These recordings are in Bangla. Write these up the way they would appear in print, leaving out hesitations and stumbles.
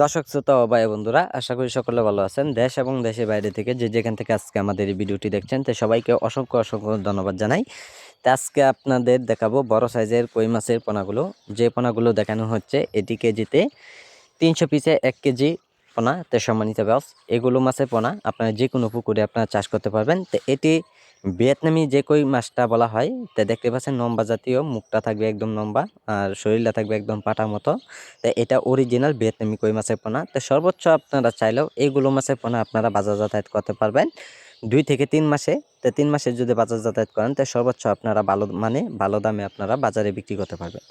দর্শক শ্রোতা ও ভাই বন্ধুরা, আশা করি সকলে ভালো আছেন। দেশ এবং দেশের বাইরে থেকে যে যেখান থেকে আজকে আমাদের এই ভিডিওটি দেখছেন, তো সবাইকে অসংখ্য অসংখ্য ধন্যবাদ জানাই। তো আজকে আপনাদের দেখাবো বড় সাইজের কই মাছের পোনাগুলো। যে পোনাগুলো দেখানো হচ্ছে এটি কেজিতে ৩০০ পিসে ১ কেজি পোনা। তো সম্মানিত ব্যাস, এগুলো মাছের পোনা আপনারা যে কোনো পুকুরে আপনারা চাষ করতে পারবেন। তো এটি ভিয়েতনামি যে কই মাছটা বলা হয়, তো দেখতে পাচ্ছেন লম্বা জাতীয়, মুখটা থাকবে একদম লম্বা আর শরীরটা থাকবে একদম পাটার মতো। তো এটা অরিজিনাল ভিয়েতনামি কই মাছের পোনা। তো সর্বোচ্চ আপনারা চাইলেও এইগুলো মাছের পোনা আপনারা বাজার যাতায়াত করতে পারবেন ২ থেকে ৩ মাসে। তো ৩ মাসে যদি বাজার যাতায়াত করেন, তো সর্বোচ্চ আপনারা ভালো দামে আপনারা বাজারে বিক্রি করতে পারবেন।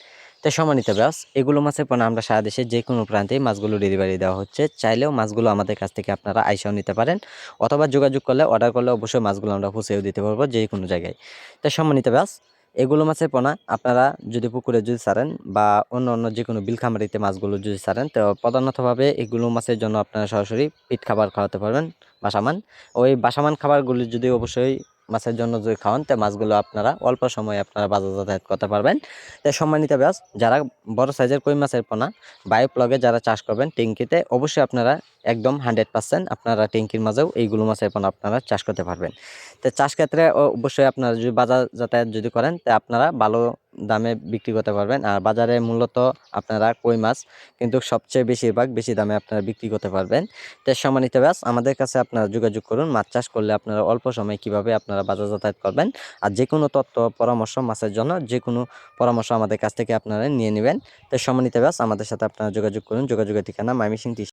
তো সম্মানিত ব্যাস, এগুলো মাছের পোনা আমরা সারা দেশে যে কোনো প্রান্তেই মাছগুলো ডেলিভারি দেওয়া হচ্ছে। চাইলেও মাছগুলো আমাদের কাছ থেকে আপনারা আইসাও নিতে পারেন, অথবা যোগাযোগ করলে, অর্ডার করলে অবশ্যই মাছগুলো আমরা পৌঁছেও দিতে পারবো যে কোনো জায়গায়। তো সম্মানিত ব্যাস, এগুলো মাছের পোনা আপনারা যদি পুকুরে যদি ছাড়েন বা অন্য যে কোনো বিল খামারিতে মাছগুলো যদি ছাড়েন, তো প্রধানতভাবে এগুলো মাছের জন্য আপনারা সরাসরি পিট খাবার খাওয়াতে পারবেন, বাসামান। ওই বাসামান খাবারগুলি যদি অবশ্যই মাছের জন্য যদি খাওয়ান, তো মাছগুলো আপনারা অল্প সময়ে আপনারা বাজার যাতায়াত করতে পারবেন। তো সম্মানিত ব্যাস, যারা বড় সাইজের কই মাছের পোনা বায়োপ্লগে যারা চাষ করবেন ট্যাঙ্কিতে, অবশ্যই আপনারা একদম 100% আপনারা ট্যাঙ্কির মাঝেও এইগুলো মাছের পোনা আপনারা চাষ করতে পারবেন। তো চাষ ক্ষেত্রে অবশ্যই আপনারা যদি বাজার যাতায়াত যদি করেন, তো আপনারা ভালো দামে বিক্রি করতে পারবেন। আর বাজারে মূলত আপনারা কই মাছ কিন্তু সবচেয়ে বেশিরভাগ বেশি দামে আপনারা বিক্রি করতে পারবেন। তো সম্মানিত ব্যাস, আমাদের কাছে আপনারা যোগাযোগ করুন। মাছ চাষ করলে আপনারা অল্প সময়ে কিভাবে আপনারা বাজার যাতায়াত করবেন, আর যে কোনো তথ্য পরামর্শ মাছের জন্য যে কোনো পরামর্শ আমাদের কাছ থেকে আপনারা নিয়ে নেবেন। তো সম্মানিত ব্যাস, আমাদের সাথে আপনারা যোগাযোগ করুন। যোগাযোগের ঠিকানা ময়মনসিংহ